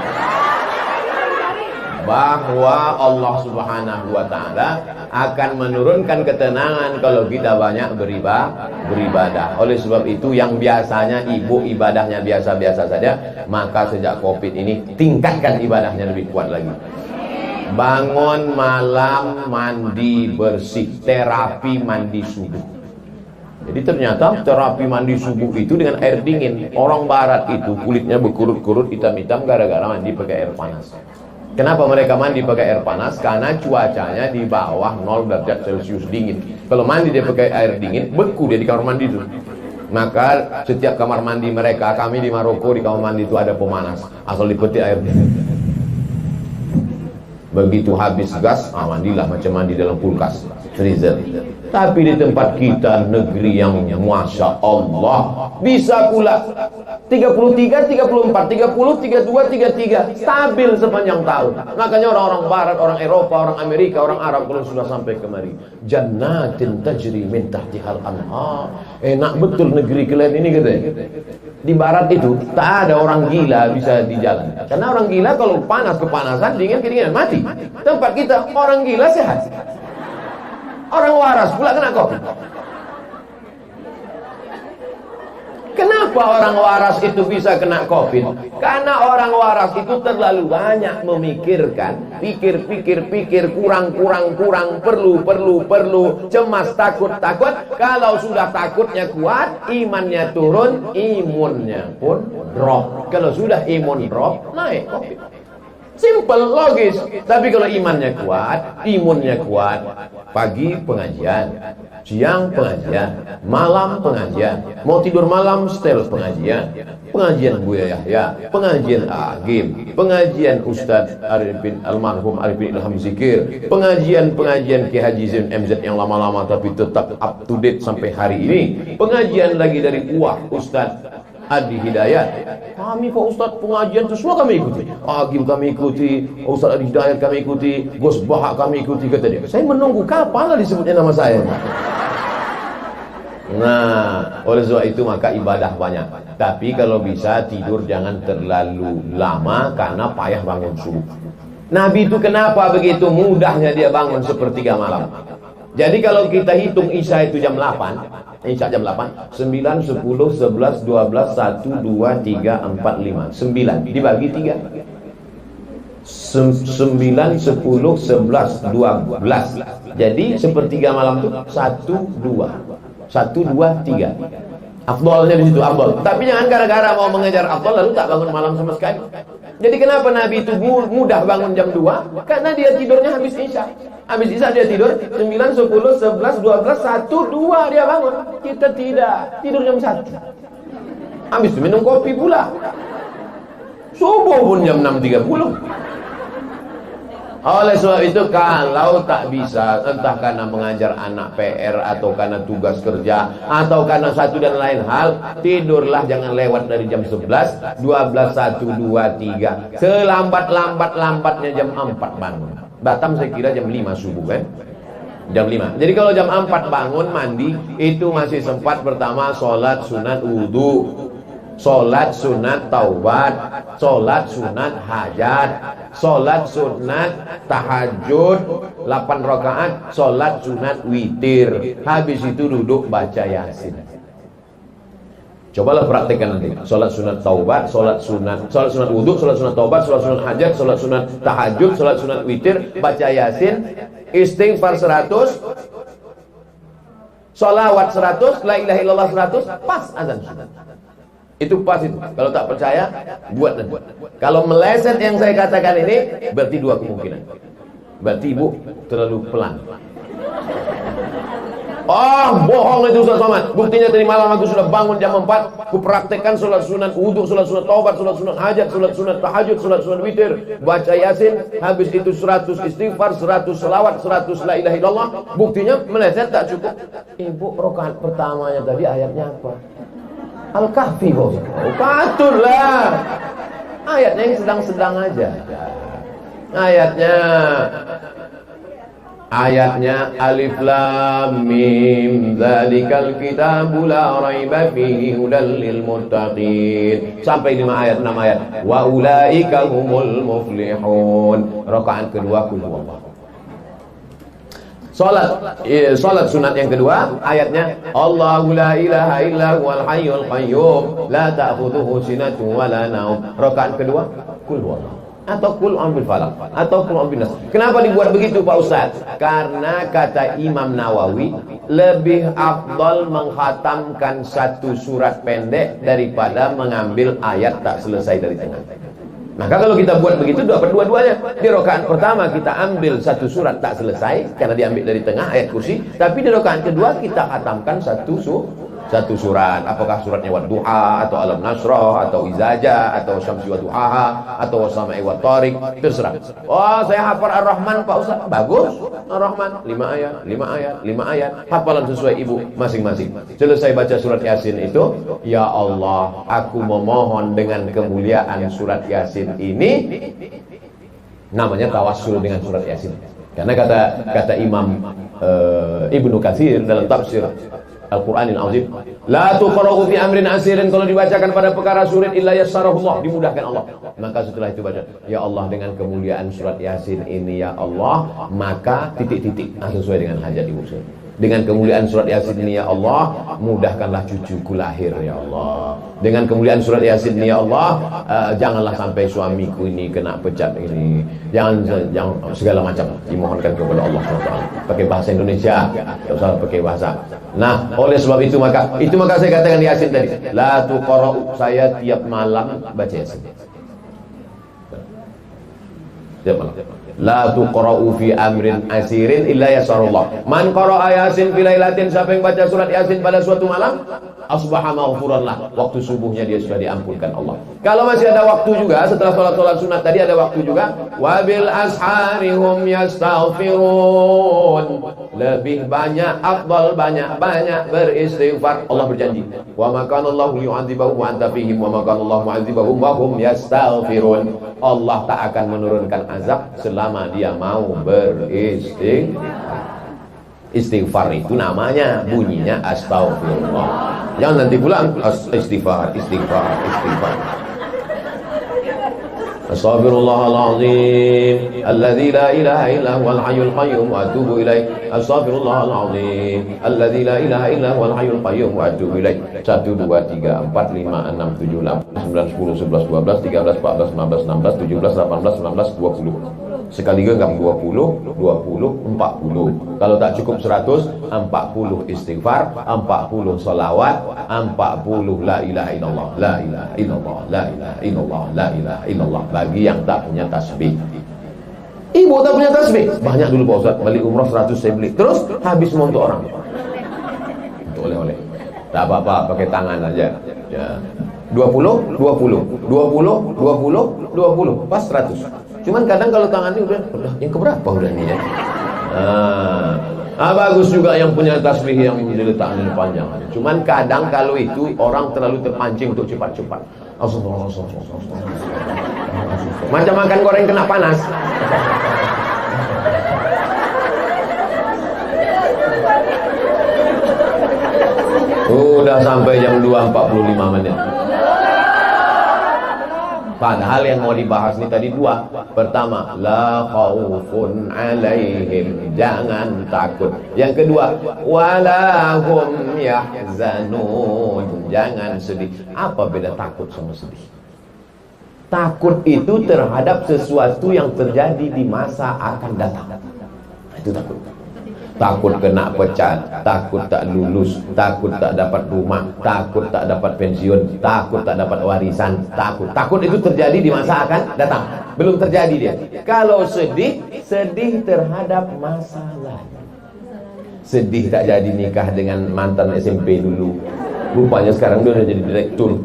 Bahwa Allah Subhanahu wa Ta'ala akan menurunkan ketenangan kalau kita banyak beribadah. Oleh sebab itu, yang biasanya ibu ibadahnya biasa-biasa saja, maka sejak Covid ini tingkatkan ibadahnya lebih kuat lagi. Bangun malam mandi bersih, terapi mandi subuh. Jadi ternyata terapi mandi subuh itu dengan air dingin. Orang barat itu kulitnya berkurut-kurut, hitam-hitam gara-gara mandi pakai air panas. Kenapa mereka mandi pakai air panas? Karena cuacanya di bawah 0 derajat Celcius dingin. Kalau mandi dia pakai air dingin, beku dia di kamar mandi itu. Maka setiap kamar mandi mereka, kami di Maroko di kamar mandi itu ada pemanas. Asal dipetik air dingin. Begitu habis gas, mandilah macam mandi dalam kulkas, freezer. Tapi di tempat kita, negeri yang Masya Allah, bisa pula 33, 34, 30, 32, 33 stabil sepanjang tahun. Makanya orang-orang barat, orang Eropa, orang Amerika, orang Arab kalau sudah sampai kemari, jannatin tajri min tahtihal anhar. Enak betul negeri kalian ini katanya. Di barat itu tak ada orang gila bisa di jalan. Karena orang gila kalau panas kepanasan, dingin kedinginan, mati. Tempat kita orang gila sehat. Orang waras pula kena Covid. Kenapa orang waras itu bisa kena Covid? Karena orang waras itu terlalu banyak memikirkan, pikir, kurang, perlu, cemas, takut. Kalau sudah takutnya kuat, imannya turun, imunnya pun drop. Kalau sudah imun drop, naik Covid. Simple, logis. Tapi kalau imannya kuat, imunnya kuat, pagi pengajian, siang pengajian, malam pengajian, mau tidur malam setel pengajian, pengajian Buya Yahya, pengajian Agim, pengajian Ustadz Arifin almarhum Arifin Ilham Zikir, pengajian Ki Haji Zain MZ yang lama-lama tapi tetap up to date sampai hari ini, pengajian lagi dari Ustadz Adi Hidayat. Kami Pak Ustadz pengajian itu semua kami ikuti. Agim kami ikuti, Ustadz Adi Hidayat kami ikuti, Gus Bahak kami ikuti, kata dia. Saya menunggu kapan lah disebutnya nama saya. Nah, oleh sebab itu maka ibadah banyak. Tapi kalau bisa tidur jangan terlalu lama karena payah bangun subuh. Nabi itu kenapa begitu mudahnya dia bangun sepertiga malam? Jadi kalau kita hitung Isya itu jam 8, Isya jam 8, 9, 10, 11, 12, 1, 2, 3, 4, 5 9 dibagi 3 9, 10, 11, 12 jadi sepertiga malam itu 1, 2 1, 2, 3 afdolnya di situ, afdol. Tapi jangan gara-gara mau mengejar afdol lalu tak bangun malam sama sekali. Jadi kenapa Nabi itu mudah bangun jam 2? Karena dia tidurnya habis Isya. Habis Isya dia tidur 9, 10, 11, 12, 1, 2 dia bangun. Kita tidak, tidur jam 1. Habis itu minum kopi pula. Subuh pun jam 6.30. Oleh sebab itu kalau tak bisa, entah karena mengajar anak PR atau karena tugas kerja atau karena satu dan lain hal, tidurlah jangan lewat dari jam 11, 12, 1, 2, 3. Selambat-lambatnya jam 4 bangun. Batam saya kira jam 5 subuh kan? Jam 5. Jadi kalau jam 4 bangun mandi, itu masih sempat pertama sholat sunat wudhu, sholat sunat taubat, sholat sunat hajat, sholat sunat tahajud 8 rakaat, sholat sunat witir. Habis itu duduk baca Yasin. Cobalah praktekkan nanti. Sholat sunat taubat, sholat sunat wudhu, sholat sunat taubat, sholat sunat hajat, sholat sunat tahajud, sholat sunat witir, baca Yasin, istighfar 100, sholawat 100, la ilaha illallah 100, pas azan sunat. Itu pas itu. Kalau tak percaya, buat nanti. Kalau meleset yang saya katakan ini, berarti dua kemungkinan. Berarti ibu terlalu pelan. Oh, bohong itu Ustaz Somad. Buktinya tadi malam aku sudah bangun jam 4, ku praktekkan sholat sunat wudu, sholat sunat taubat, sholat sunat hajat, sholat sunat tahajud, sholat sunat witir, baca yasin, habis itu 100 istighfar, 100 selawat, 100 la ilaha illallah. Buktinya meleset tak cukup. Ibu rakaat pertamanya tadi ayatnya apa? Al-Kahfi, bos. Katul lah. Ayatnya yang sedang-sedang aja. Ayatnya alif lam mim dzalikal kitabu la raiba fihi hudal lil muttaqin. Sampai 5 ayat, 6 ayat. Wa ulaika humul muflihun. Rakaat kedua qul huwallah. Salat sunat yang kedua ayatnya Allahu la ilaha illa huwal hayyul qayyum la ta'khudhuhu sinatun wa la naum. Rakaat kedua qul huwallah atau qul a'udzu falaq atau qul a'udzu nas. Kenapa dibuat begitu Pak Ustaz? Karena kata Imam Nawawi lebih afdal menghatamkan satu surat pendek daripada mengambil ayat tak selesai dari tengah. Maka kalau kita buat begitu dapat dua-duanya. Di rakaat pertama kita ambil satu surat tak selesai karena diambil dari tengah ayat kursi, tapi di rakaat kedua kita khatamkan satu surat. Apakah suratnya Wadduha atau Alam Nasrah atau Izaja atau Syamsi wa Duhaha atau Wasama'i wa Tariq, terserah. Oh, saya hafal Ar-Rahman Pak Ustaz. Bagus. Ar-Rahman 5 ayat, 5 ayat, 5 ayat. Hafalan sesuai ibu masing-masing. Selesai baca surat Yasin itu, ya Allah, aku memohon dengan kemuliaan surat Yasin ini, namanya tawassul dengan surat Yasin. Karena kata Imam Ibnu Katsir dalam tafsir Al-Quranil Azim, la tuqra'u fi amrin asirin, kalau dibacakan pada perkara sulit illa yassarahullah, dimudahkan Allah. Maka setelah itu baca, ya Allah dengan kemuliaan surat Yasin ini ya Allah, maka titik-titik sesuai dengan hajat ibu saya. Dengan kemuliaan surat Yasin ini ya Allah, mudahkanlah cucuku lahir ya Allah. Dengan kemuliaan surat Yasin ini ya Allah, janganlah sampai suamiku ini kena pecat ini. Jangan segala macam dimohonkan kepada Allah SWT. Pakai bahasa Indonesia, tidak usah pakai bahasa. Nah, oleh sebab itu maka saya katakan di Yasin tadi, la tuqra'u, saya tiap malam baca Yasin. Tiap malam. La tuqra'u fi amrin asirin illa yasarullah. Man qara'a Yasin fi lailatin, siapa yang baca surat Yasin pada suatu malam, asbaha maghfuran lah, waktu subuhnya dia sudah diampunkan Allah. Kalau masih ada waktu juga setelah salat sunat tadi, ada waktu juga, wabil asharihum yastaghfirun, lebih banyak afdal banyak beristighfar. Allah berjanji, wa ma kana Allahu yu'adzibahum wa anta fihim wa ma kana Allahu mu'adzibahum wa hum yastaghfirun. Allah tak akan menurunkan azab selama dia mau beristighfar. Istighfar itu namanya, bunyinya astaghfirullah. Jangan nanti pulang istighfar. Astaghfirullahaladzim alladzi la ilaha illa huwal hayyul qayyum wa atubu ilaih. Astaghfirullahaladzim alladzi la ilaha illa huwal hayyul qayyum wa atubu ilaih. 1 2 3 4 5 6 7 8 9 10 11 12 13 14 15 16 17 18 19 20. Sekali genggam 20, 40. Kalau tak cukup 100, 40 istighfar, 40 salawat, 40 la ilaha illallah, la ilaha illallah, la ilaha illallah, la ilaha illallah. Bagi yang tak punya tasbih. Ibu tak punya tasbih, banyak dulu Pak Ustaz, beli umrah 100 saya beli. Terus habis semua untuk orang. Untuk oleh-oleh. Tak apa-apa, pakai tangan aja. Ya. 20, 20, 20, 20, 20, pas 100. Cuman kadang kalau tangan ini udah yang keberapa udah nih ya. Bagus juga yang punya tasbih yang diletakkan panjang. Cuman kadang kalau itu orang terlalu terpancing untuk cepat-cepat. Macam makan goreng kena panas. Udah sampai jam 2.45 menit. Padahal yang mau dibahas ini tadi 2. Pertama, la khaufun alaihim, jangan takut. Yang kedua, wala hum yahzanun, jangan sedih. Apa beda takut sama sedih? Takut itu terhadap sesuatu yang terjadi di masa akan datang. Itu takut. Takut kena pecat, takut tak lulus, takut tak dapat rumah, takut tak dapat pensiun, takut tak dapat warisan, takut itu terjadi di masa akan datang. Belum terjadi dia. Kalau sedih, sedih terhadap masa lalu. Sedih tak jadi nikah dengan mantan SMP dulu, rupanya sekarang dia udah jadi direktur.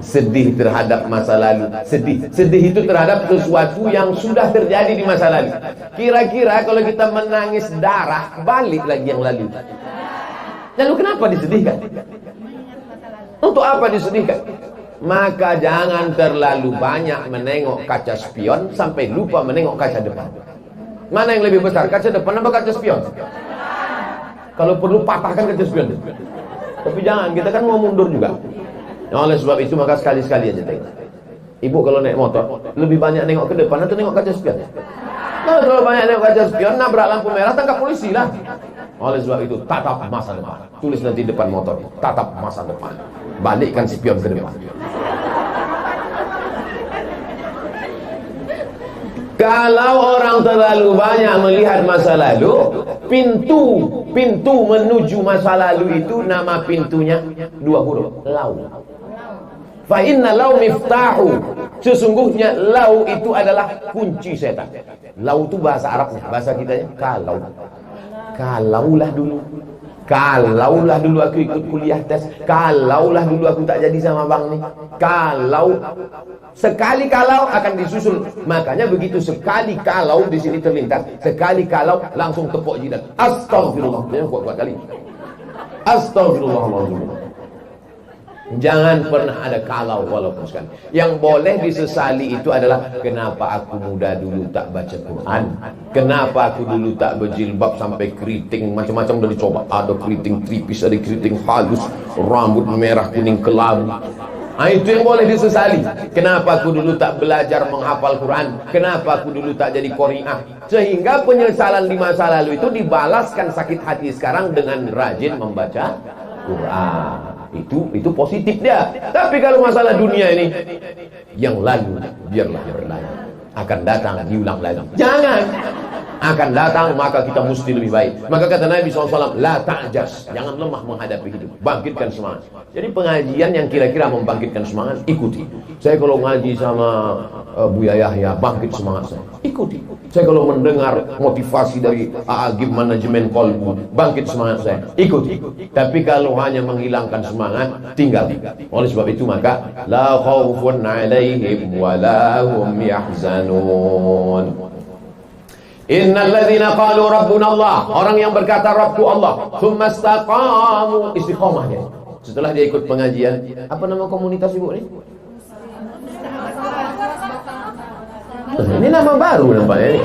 Sedih terhadap masa lalu. Sedih itu terhadap sesuatu yang sudah terjadi di masa lalu. Kira-kira kalau kita menangis darah, balik lagi yang lalu. Lalu kenapa disedihkan? Untuk apa disedihkan? Maka jangan terlalu banyak menengok kaca spion sampai lupa menengok kaca depan. Mana yang lebih besar, kaca depan atau kaca spion? Kalau perlu patahkan kaca spion. Tapi jangan, kita kan mau mundur juga. Oleh sebab itu maka sekali-sekali aja tengok. Ibu kalau naik motor lebih banyak nengok ke depan atau nengok kaca spion? Kalau terlalu banyak nengok kaca spion, nabrak lampu merah, tangkap polisi lah. Oleh sebab itu tatap masa depan. Tulis nanti depan motor, tatap masa depan. Balikkan spion ke depan. Kalau orang terlalu banyak melihat masa lalu, pintu menuju masa lalu itu nama pintunya 2 huruf, lau. Fa inna lau miftahu. Sesungguhnya lau itu adalah kunci setan. Lau itu bahasa Arabnya, bahasa kitanya kalau. Kalaulah dulu aku ikut kuliah tes, kalaulah dulu aku tak jadi sama bang nih, kalau sekali kalau akan disusul. Makanya begitu sekali kalau di sini terlintas, sekali kalau langsung tepuk jidat. Astagfirullah, jangan kuat-kuat kali. Astagfirullahaladzim. Jangan pernah ada kalau walaupun sekali. Yang boleh disesali itu adalah kenapa aku muda dulu tak baca Quran, kenapa aku dulu tak berjilbab sampai keriting, macam-macam udah dicoba. Ada keriting tripis, ada keriting halus, rambut merah kuning kelabu. Itu yang boleh disesali. Kenapa aku dulu tak belajar menghafal Quran, kenapa aku dulu tak jadi qori'ah. Sehingga penyesalan di masa lalu itu dibalaskan sakit hati sekarang dengan rajin membaca Quran. Itu positif dia. Tapi kalau masalah dunia ini, yang lalu biarlah berlalu, akan datang diulang lagi. Jangan, akan datang maka kita mesti lebih baik. Maka kata Nabi SAW, la ta'jas, jangan lemah menghadapi hidup, bangkitkan semangat. Jadi pengajian yang kira-kira membangkitkan semangat, ikuti. Saya kalau ngaji sama Buya Yahya, bangkit semangat saya, ikuti. Saya kalau mendengar motivasi dari Agib manajemen kolbu, bangkit semangat saya, ikuti. Tapi kalau hanya menghilangkan semangat, tinggal. Oleh sebab itu maka la khaufun 'alaihim wa la hum yahzanun. Innal ladzina qalu rabbuna Allah, orang yang berkata Rabbku Allah, tsumma istaqamu, istiqamah dia. Setelah dia ikut pengajian, apa nama komunitas ibu ini? Ini nama baru nampaknya ini.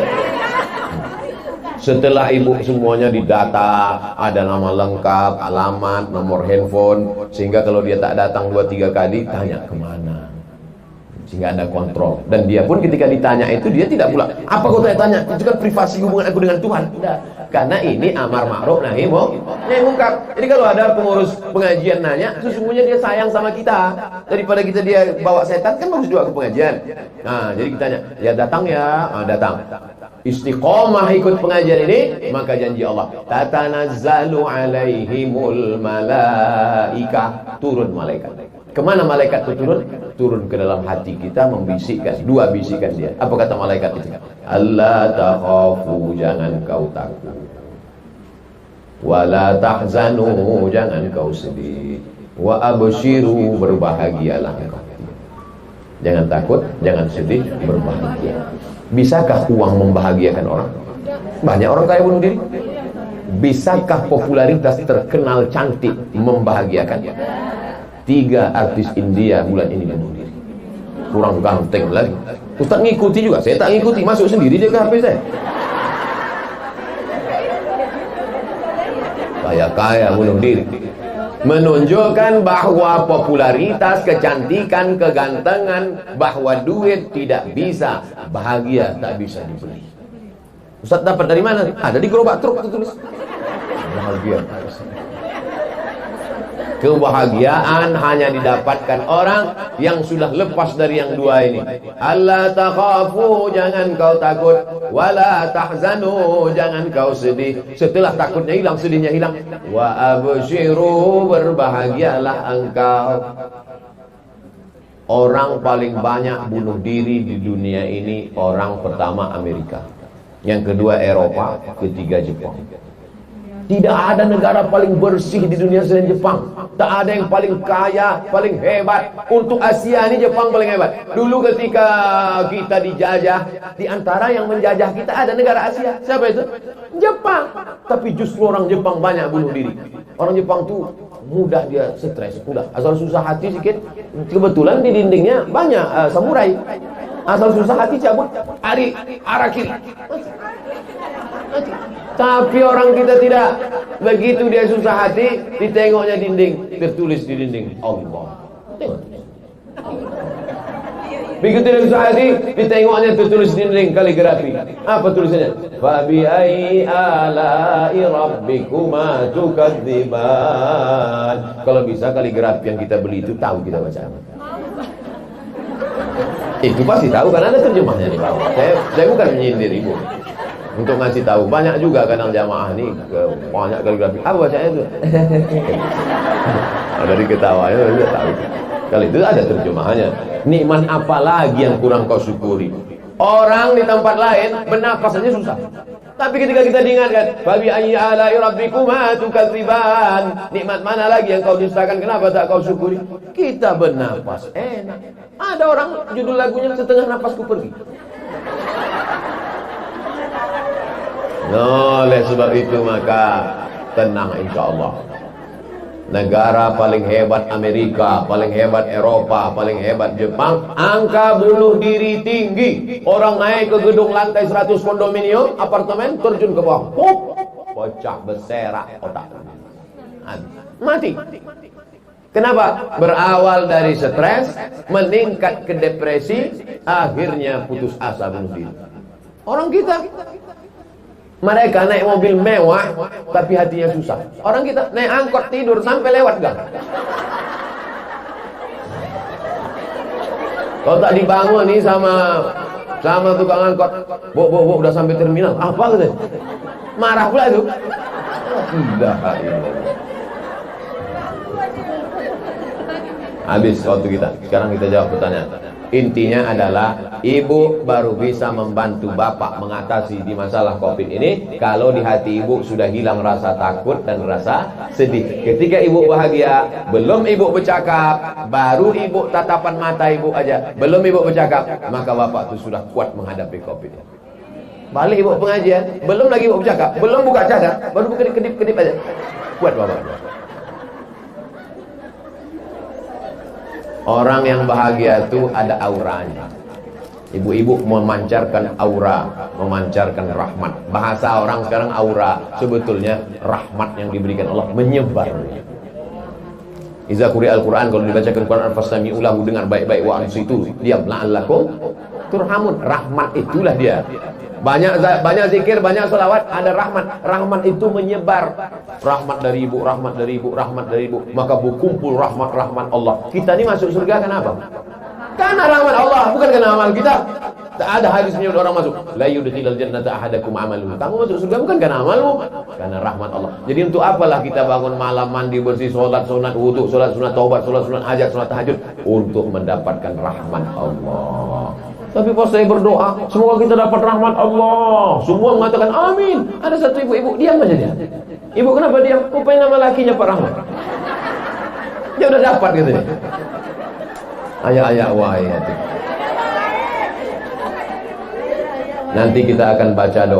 Setelah ibu semuanya didata, ada nama lengkap, alamat, nomor handphone, sehingga kalau dia tak datang 2-3 kali, tanya kemana, sehingga ada kontrol. Dan dia pun ketika ditanya itu, dia tidak pula, apa kau tanya? Itu kan privasi hubungan aku dengan Tuhan. Tidak. Karena ini amar ma'ruf nahi munkar. Jadi kalau ada pengurus pengajian nanya, sesungguhnya dia sayang sama kita. Daripada kita dia bawa setan, kan bagus juga ke pengajian. Nah, jadi kita tanya, ya datang ya, datang. Istiqomah ikut pengajian ini, maka janji Allah, tatanazzalu alaihimul malaikah, turun malaikat. Kemana malaikat itu turun? Turun ke dalam hati kita, membisikkan, 2 bisikan dia. Apa kata malaikat itu? Allah takhafu, jangan kau takut. Wala tahzanu, jangan kau sedih. Wa abshiru, berbahagialah engkau. Jangan takut, jangan sedih, berbahagia. Bisakah uang membahagiakan orang? Banyak orang kaya bunuh diri. Bisakah popularitas terkenal cantik membahagiakan? 3 artis India bulan ini bunuh diri. Kurang ganteng lagi. Ustaz ngikuti juga, saya tak ngikuti, masuk sendiri dia ke HP saya. Kaya-kaya bunuh diri. Menunjukkan bahwa popularitas, kecantikan, kegantengan, bahwa duit tidak bisa, bahagia tak bisa dibeli. Ustaz dapat dari mana? Ada di gerobak truk tertulis. Bahagia. Kebahagiaan hanya didapatkan orang yang sudah lepas dari yang dua ini. Allah takhafu, jangan kau takut. Wala tahzanu, jangan kau sedih. Setelah takutnya hilang, sedihnya hilang. Wa abshiru, berbahagialah engkau. Orang paling banyak bunuh diri di dunia ini, orang pertama Amerika, yang kedua Eropa, ketiga Jepang. Tidak ada negara paling bersih di dunia selain Jepang. Tak ada yang paling kaya, paling hebat. Untuk Asia ini Jepang paling hebat. Dulu ketika kita dijajah, di antara yang menjajah kita ada negara Asia. Siapa itu? Jepang. Tapi justru orang Jepang banyak bunuh diri. Orang Jepang tuh mudah dia stres, mudah. Asal susah hati sedikit, kebetulan di dindingnya banyak samurai. Asal susah hati cabut, arah kiri. Tapi orang kita tidak. Begitu dia susah hati, ditengoknya dinding, tertulis di dinding Allah. Tengok. Begitu dia susah hati, ditengoknya tertulis di dinding kaligrafi. Apa tulisannya? Fa bi ayyi ala'i rabbikuma tukadziban. Kalau bisa kaligrafi yang kita beli itu tahu kita baca. Itu pasti tahu karena ada terjemahnya di bawah. Saya bukan menyindir ibu. Untuk ngasih tahu, banyak juga kadang jamaah nih banyak kaligrafi. Apa bacanya itu? Dari ketawanya sudah tahu. Kali itu ada terjemahannya. Nikmat apa lagi yang kurang kau syukuri? Orang di tempat lain bernapas saja susah. Tapi ketika kita diingatkan, "Fabi ayyi ala'i rabbikuma tukadziban." Nikmat mana lagi yang kau dustakan? Kenapa tak kau syukuri? Kita bernapas enak. Ada orang judul lagunya setengah napasku pergi. Oleh sebab itu maka tenang insyaallah. Negara paling hebat Amerika, paling hebat Eropa, paling hebat Jepang, angka bunuh diri tinggi. Orang naik ke gedung lantai 100 kondominium, apartemen, terjun ke bawah, pecah berserak otak, mati. Kenapa? Berawal dari stres, meningkat ke depresi, akhirnya putus asa bunuh diri. Orang kita, mereka naik mobil mewah tapi hatinya susah. Orang kita naik angkot tidur sampai lewat gang. Kalau tak dibangun nih sama tukang angkot, bu udah sampai terminal. Apa gitu? Marah pula itu. Ilaha illallah. Habis waktu kita. Sekarang kita jawab pertanyaan. Intinya adalah ibu baru bisa membantu bapak mengatasi di masalah COVID ini kalau di hati ibu sudah hilang rasa takut dan rasa sedih. Ketika ibu bahagia, belum ibu bercakap, baru ibu tatapan mata ibu aja, belum ibu bercakap, maka bapak itu sudah kuat menghadapi COVID. Balik ibu pengajian, belum lagi ibu bercakap, belum buka cadar, baru kedip-kedip aja, kuat bapak. Orang yang bahagia itu ada auranya. Ibu-ibu memancarkan aura, memancarkan rahmat. Bahasa orang sekarang aura, sebetulnya rahmat yang diberikan Allah menyebar. Iza quri'al Quran, kalau dibacakan Quran fastami'u lahu, dengar baik-baik, wa ansitu, diam, la'allakum turhamun. Rahmat itulah dia. Banyak zikir, banyak selawat, ada rahmat. Rahmat itu menyebar. Rahmat dari ibu, rahmat dari ibu, rahmat dari ibu. Maka berkumpul rahmat-rahmat Allah. Kita ini masuk surga kenapa? Karena rahmat Allah, bukan karena amal kita. Tak ada hadis menyebut orang masuk. La yudkhilal jannata ahadakum amaluhu. Kamu masuk surga bukan karena amalmu, karena rahmat Allah. Jadi untuk apalah kita bangun malam, mandi bersih, sholat sunat wudu, sholat sunat taubat, sholat sunat hajat, sholat tahajud, untuk mendapatkan rahmat Allah. Tapi pas saya berdoa, semoga kita dapat rahmat Allah. Semua mengatakan amin. Ada satu ibu-ibu diam aja dia. Ibu kenapa diam? Rupanya nama lakinya Pak Rahmat. Dia udah dapat gitu ya. Ayah-ayah wahai hati. Nanti kita akan baca doa.